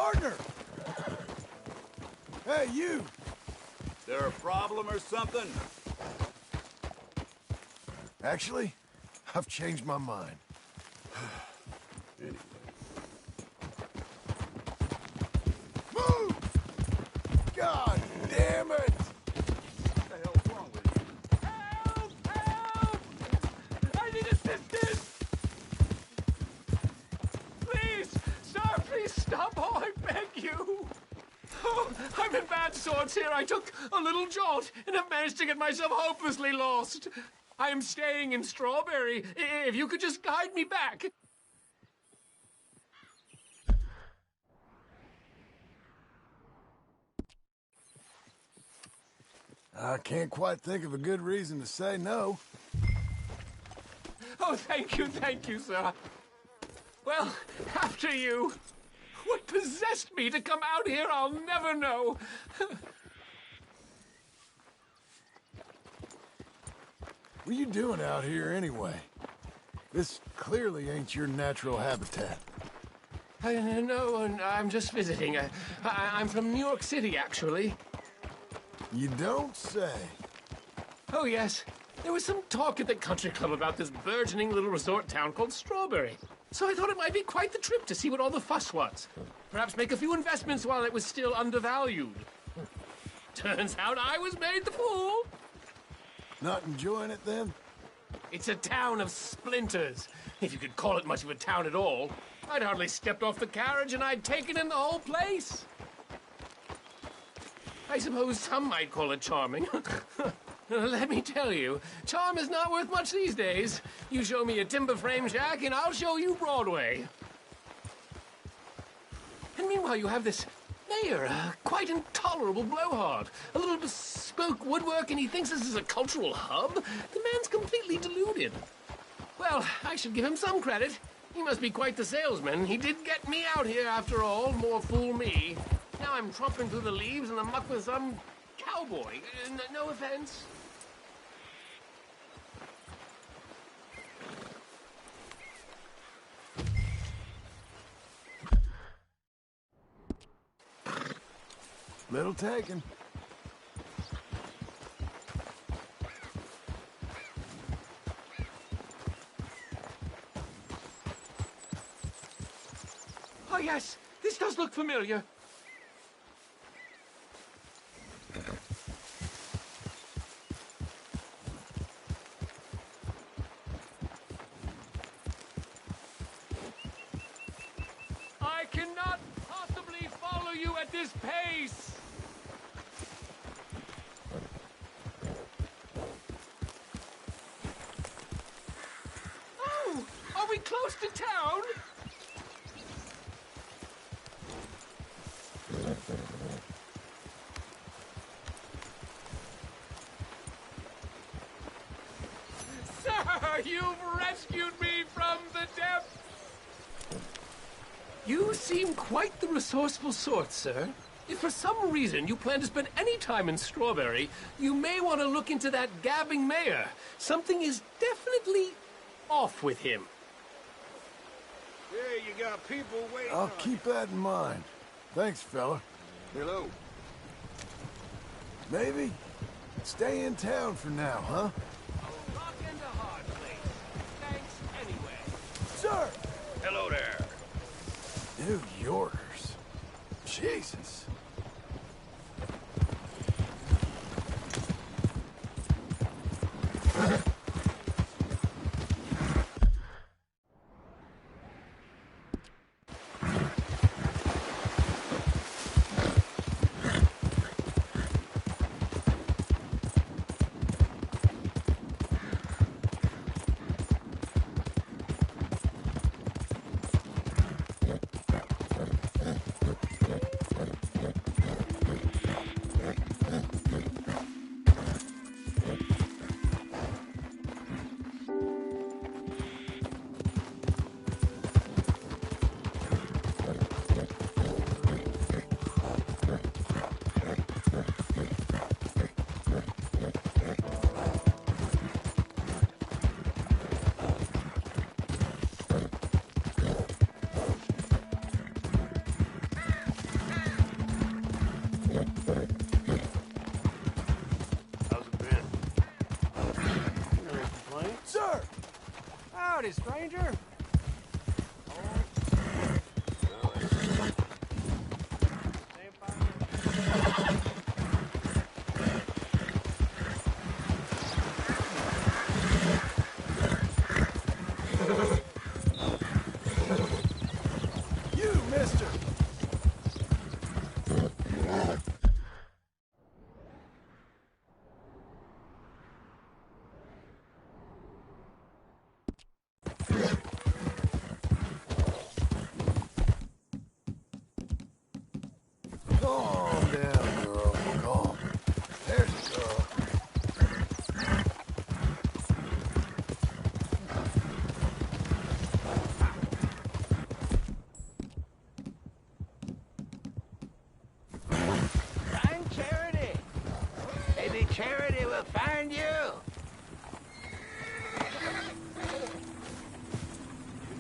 Partner! Hey, you! There a problem or something? Actually, I've changed my mind. Anyway. Move! God damn it! What the hell's wrong with you? Help! Help! I need assistance! Please! Sir, please stop! Oh, I beg you! Oh, I'm in bad sorts here. I took a little jaunt and have managed to get myself hopelessly lost. I am staying in Strawberry. If you could just guide me back. I can't quite think of a good reason to say no. Oh, thank you, sir. Well, after you. What possessed me to come out here, I'll never know. What are you doing out here anyway? This clearly ain't your natural habitat. No, I'm just visiting. I'm from New York City, actually. You don't say. Oh, yes. There was some talk at the country club about this burgeoning little resort town called Strawberry. So I thought it might be quite the trip to see what all the fuss was. Perhaps make a few investments while it was still undervalued. Turns out I was made the fool. Not enjoying it then? It's a town of splinters, if you could call it much of a town at all. I'd hardly stepped off the carriage and I'd taken in the whole place. I suppose some might call it charming. Let me tell you, charm is not worth much these days. You show me a timber frame shack and I'll show you Broadway. And meanwhile you have this mayor, a quite intolerable blowhard. A little bespoke woodwork and he thinks this is a cultural hub? The man's completely deluded. Well, I should give him some credit. He must be quite the salesman. He did get me out here after all, more fool me. Now I'm tromping through the leaves in the muck with some cowboy. No offense. Little taken. Oh, yes. This does look familiar. I cannot possibly follow you at this pace. Oh, are we close to town? Sir, you've rescued me from the depths! You seem quite the resourceful sort, sir. If for some reason you plan to spend any time in Strawberry, you may want to look into that gabbing mayor. Something is definitely off with him. Yeah, you got people waiting. I'll keep that in mind. Thanks, fella. Hello. Maybe stay in town for now, huh? A rock and a hard place. Thanks anyway. Sir! Hello there. New Yorkers. Jesus. How's it been? No complaint. Sir! Howdy, stranger. You, mister! Calm down, girl. Calm. There's a girl. Find Charity. Maybe Charity will find you.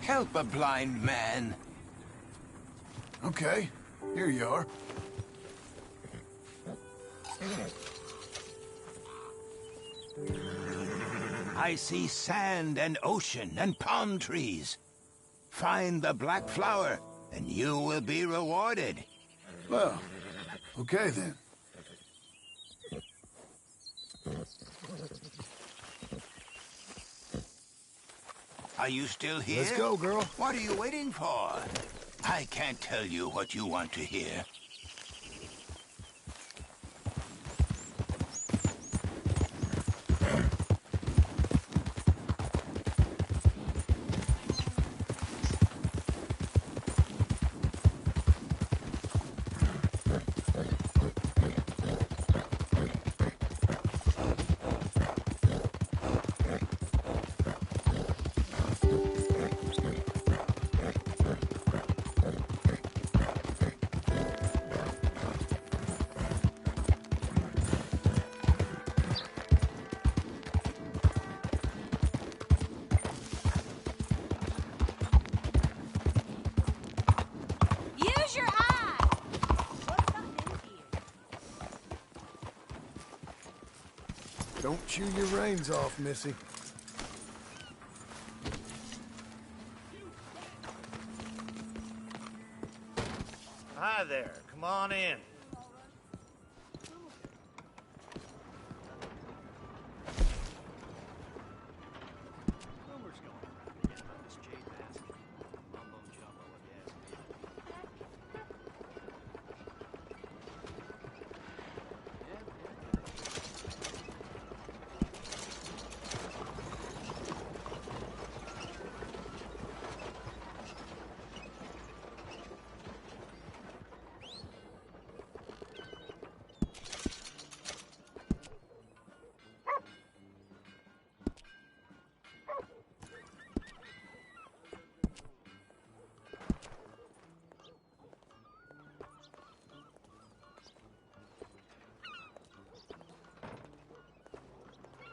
Help a blind man. Okay, here you are. I see sand and ocean and palm trees. Find the black flower, and you will be rewarded. Well, okay then. Are you still here? Let's go, girl. What are you waiting for? I can't tell you what you want to hear. Use your eyes! What's up in here? Don't chew your reins off, Missy. Hi there. Come on in.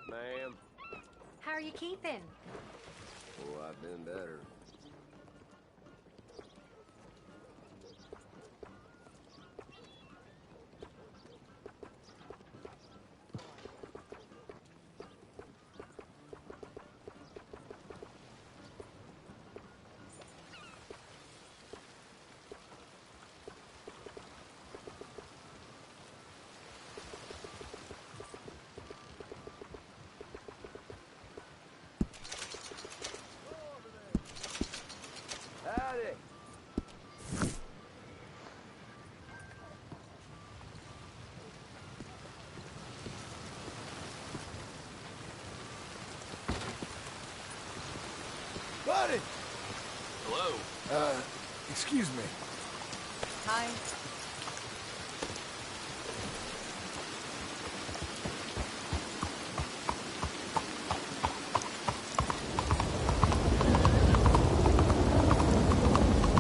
Ma'am. How are you keeping? Oh, I've been better. Howdy. Buddy! Hello. Excuse me. Hi.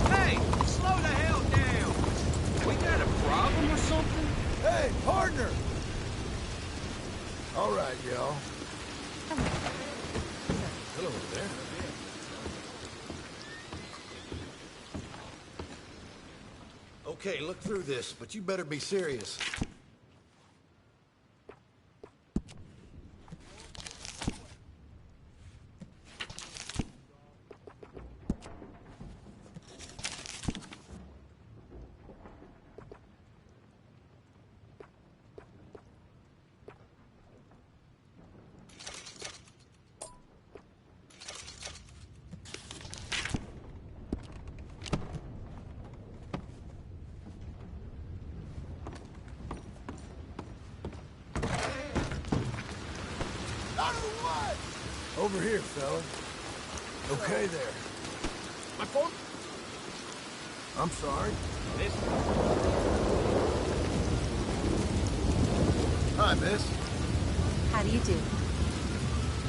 Hey, slow the hell down. We got a problem or something? Hey, partner! All right, y'all. Hello there. Okay, look through this, but you better be serious. Over here, fella. Okay there. My phone? I'm sorry. This. Hi, miss. How do you do?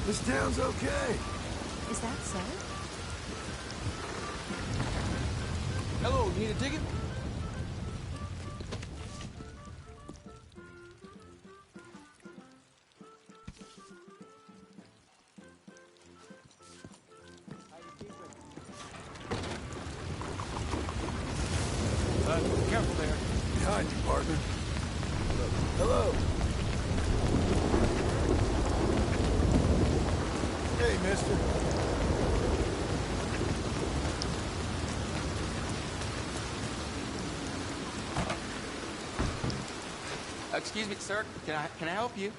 This town's okay. Is that so? Hello, you need a ticket? Careful there. Behind you, partner. Hello. Hey, mister. Excuse me, sir. Can I help you?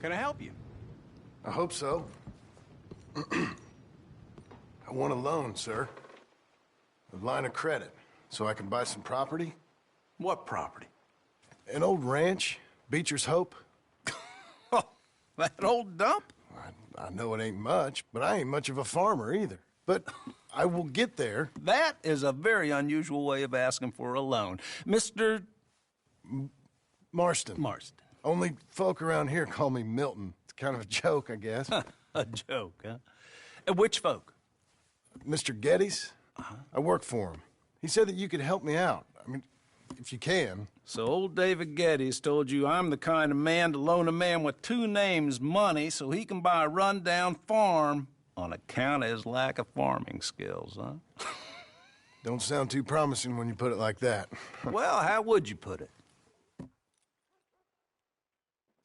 Can I help you? I hope so. I want a loan, sir. A line of credit, so I can buy some property. What property? An old ranch, Beecher's Hope. Oh, that old dump? I know it ain't much, but I ain't much of a farmer either. But I will get there. That is a very unusual way of asking for a loan. Mr. Marston. Marston. Only folk around here call me Milton. It's kind of a joke, I guess. A joke, huh? And which folk? Mr. Geddes? I work for him. He said that you could help me out. I mean, if you can. So old David Geddes told you I'm the kind of man to loan a man with two names money so he can buy a rundown farm on account of his lack of farming skills, huh? Don't sound too promising when you put it like that. Well, how would you put it?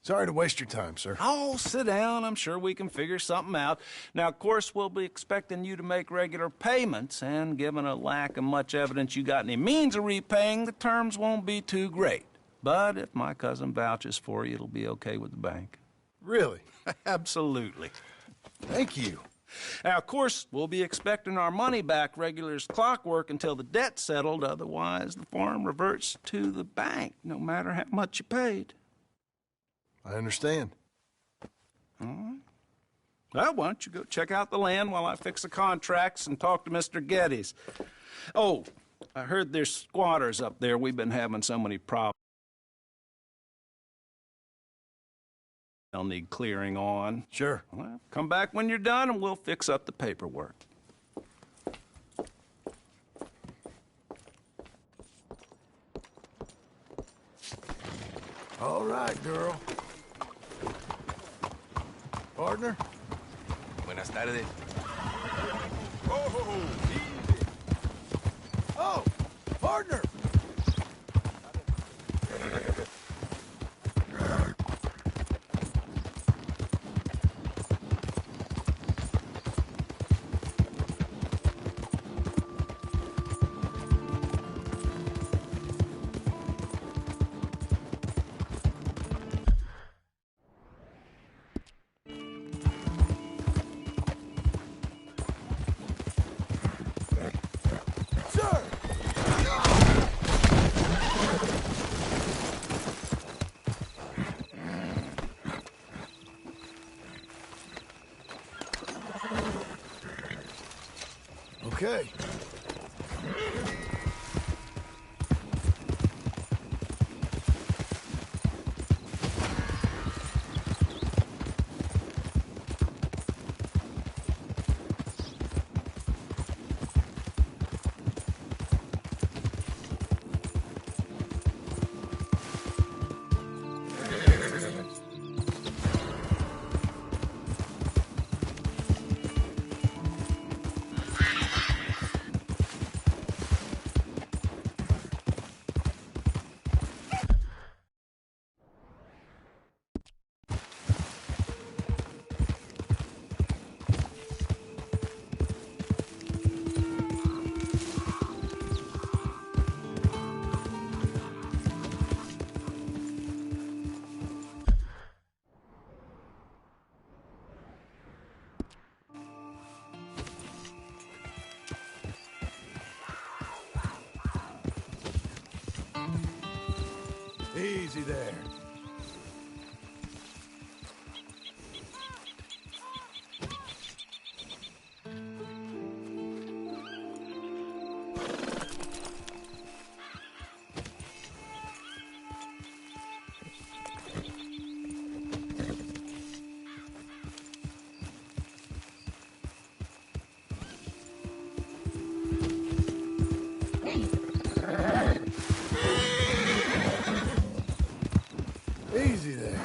Sorry to waste your time, sir. Oh, sit down. I'm sure we can figure something out. Now, of course, we'll be expecting you to make regular payments, and given a lack of much evidence you got any means of repaying, the terms won't be too great. But if my cousin vouches for you, it'll be okay with the bank. Really? Absolutely. Thank you. Now, of course, we'll be expecting our money back regular as clockwork until the debt's settled. Otherwise, the farm reverts to the bank, no matter how much you paid. I understand. Well, why don't you go check out the land while I fix the contracts and talk to Mr. Geddes. Oh, I heard there's squatters up there. We've been having so many problems. They'll need clearing on. Sure. Well, come back when you're done and we'll fix up the paperwork. All right, girl. Partner? Buenas tardes. Oh, partner! Okay. Easy there. Easy there.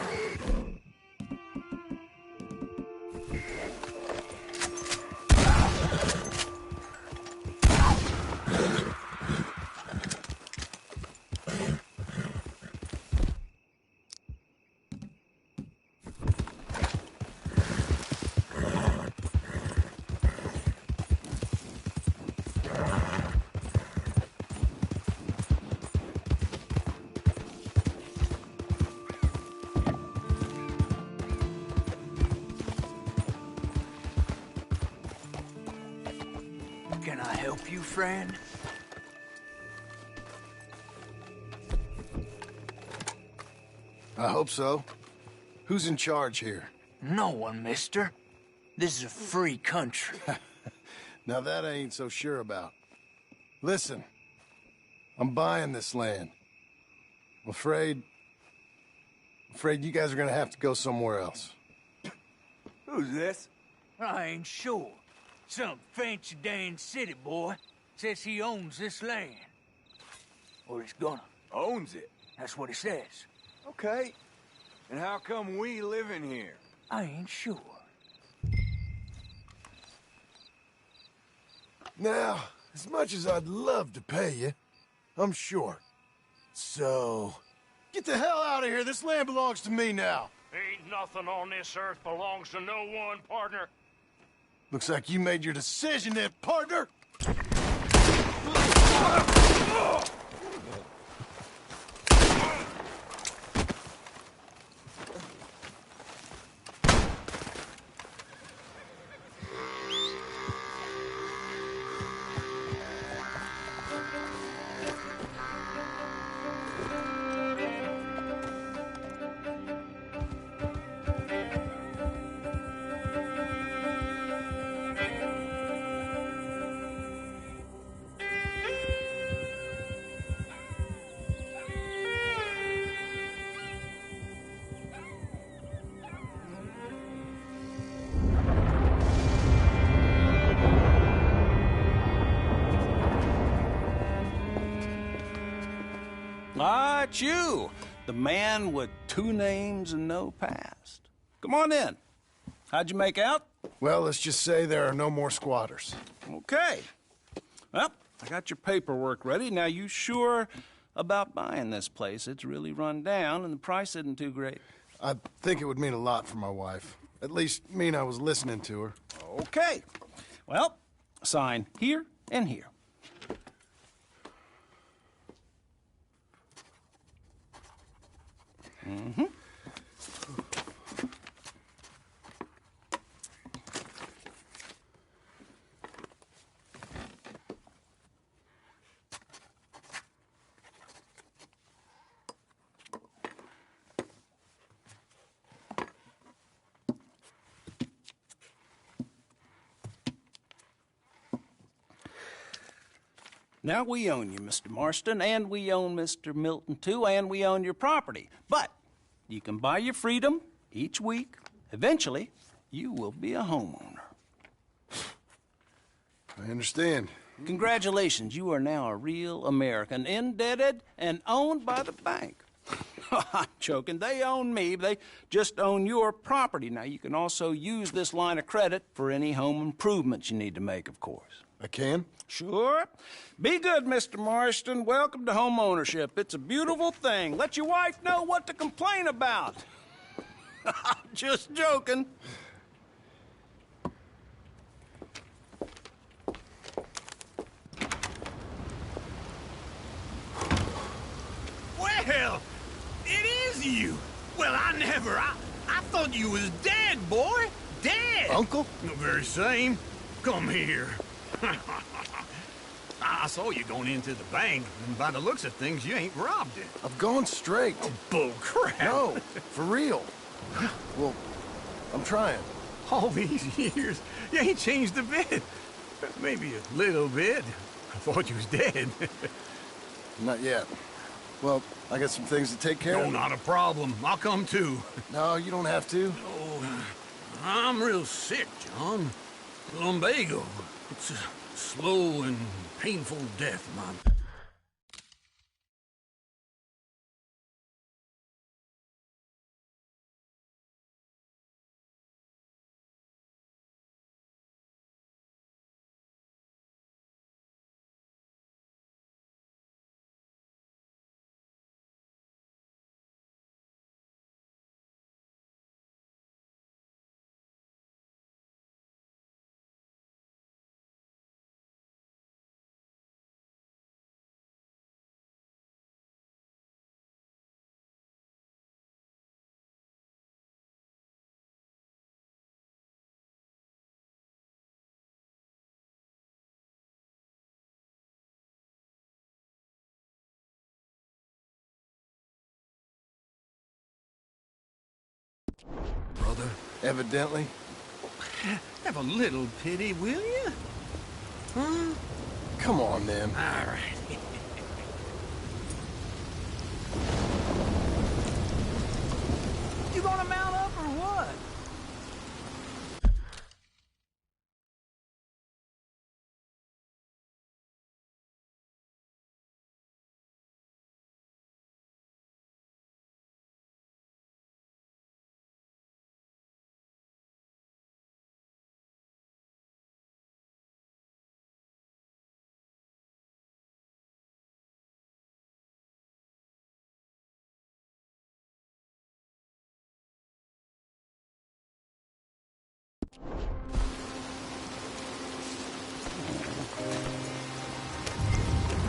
Can I help you, friend? I hope so. Who's in charge here? No one, mister. This is a free country. Now that I ain't so sure about. Listen, I'm buying this land. I'm afraid you guys are gonna have to go somewhere else. Who's this? I ain't sure. Some fancy Dan city boy says he owns this land. Or he's gonna. Owns it. That's what he says. Okay. And how come we live in here? I ain't sure. Now, as much as I'd love to pay you, I'm short. So, get the hell out of here. This land belongs to me now. Ain't nothing on this earth belongs to no one, partner. Looks like you made your decision then, partner. Ah, it's you, the man with 2 names and no past. Come on in. How'd you make out? Well, let's just say there are no more squatters. Okay. Well, I got your paperwork ready. Now, you sure about buying this place? It's really run down, and the price isn't too great. I think it would mean a lot for my wife. At least mean I was listening to her. Okay. Well, sign here and here. Mm-hmm. Now we own you, Mr. Marston, and we own Mr. Milton, too, and we own your property. But you can buy your freedom each week. Eventually, you will be a homeowner. I understand. Congratulations, you are now a real American, indebted and owned by the bank. I'm joking. They own me. They just own your property. Now, you can also use this line of credit for any home improvements you need to make, of course. I can? Sure. Be good, Mr. Marston. Welcome to home ownership. It's a beautiful thing. Let your wife know what to complain about. Just joking. Well, it is you. Well, I thought you was dead, boy. Dead. Uncle? The very same. Come here. I saw you going into the bank, and by the looks of things, you ain't robbed it. I've gone straight. Bull crap. No, for real. Well, I'm trying. All these years, you ain't changed a bit. Maybe a little bit. I thought you was dead. Not yet. Well, I got some things to take care No, of. not a problem. I'll come too. No, you don't have to. Oh, I'm real sick, John. Lumbago. It's a slow and painful death, man. Brother, Evidently. have a little pity, will you? Huh? Come on, then. All right. You gonna mount up or what?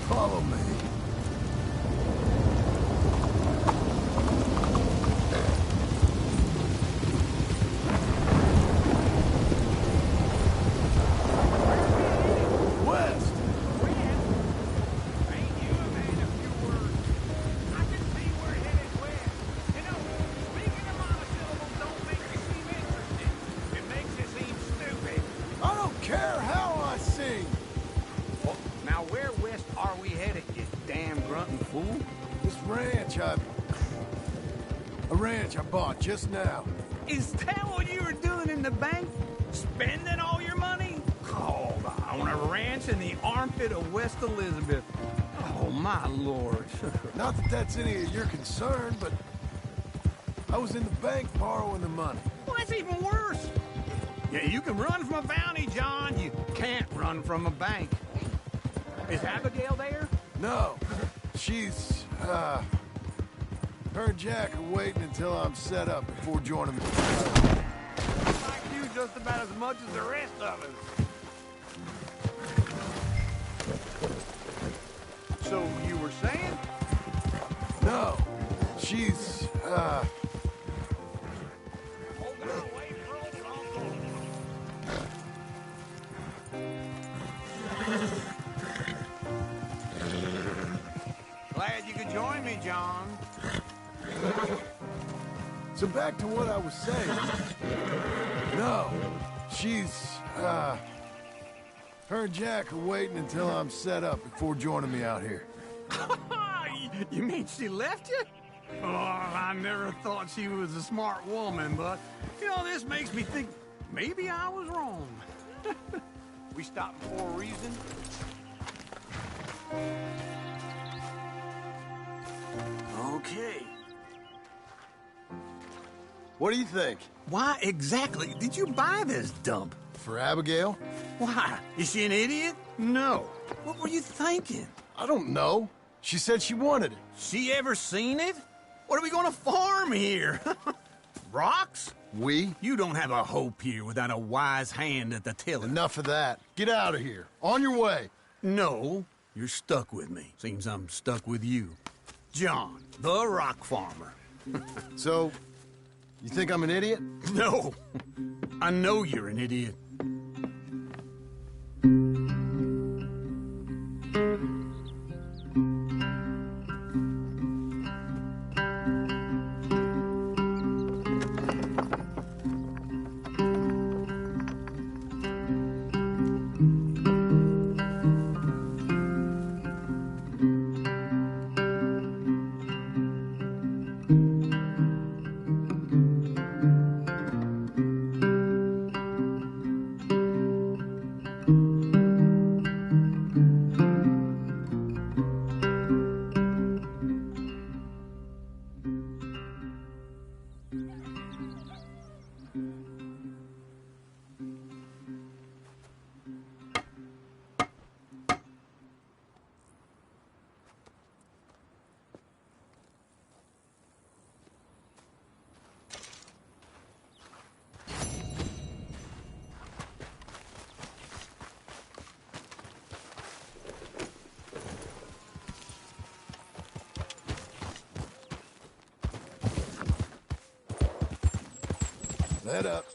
Follow me. West. I don't care how I sing. Now, where west are we headed, you damn grunting fool? This ranch a ranch I bought just now. Is that what you were doing in the bank? Spending all your money? Oh, on a ranch in the armpit of West Elizabeth. Oh, my lord. Not that that's any of your concern, but I was in the bank borrowing the money. Well, that's even worse. Yeah, you can run from a bounty, John. You can't run from a bank. Is Abigail there? No, she's, her and Jack are waiting until I'm set up before joining me. Like you just about as much as the rest of us. So you were saying? No, she's, Glad you could join me, John. So back to what I was saying. No, she's, her and Jack are waiting until I'm set up before joining me out here. You mean she left you? Oh, I never thought she was a smart woman, but, you know, this makes me think maybe I was wrong. We stopped for a reason. Okay. What do you think? Why exactly did you buy this dump? For Abigail? Why? Is she an idiot? No. What were you thinking? I don't know. She said she wanted it. She ever seen it? What are we gonna farm here? Rocks? We? You don't have a hope here without a wise hand at the tiller. Enough of that. Get out of here. On your way. No, you're stuck with me. Seems I'm stuck with you. John, the rock farmer. So, you think I'm an idiot? No, I know you're an idiot. Let up.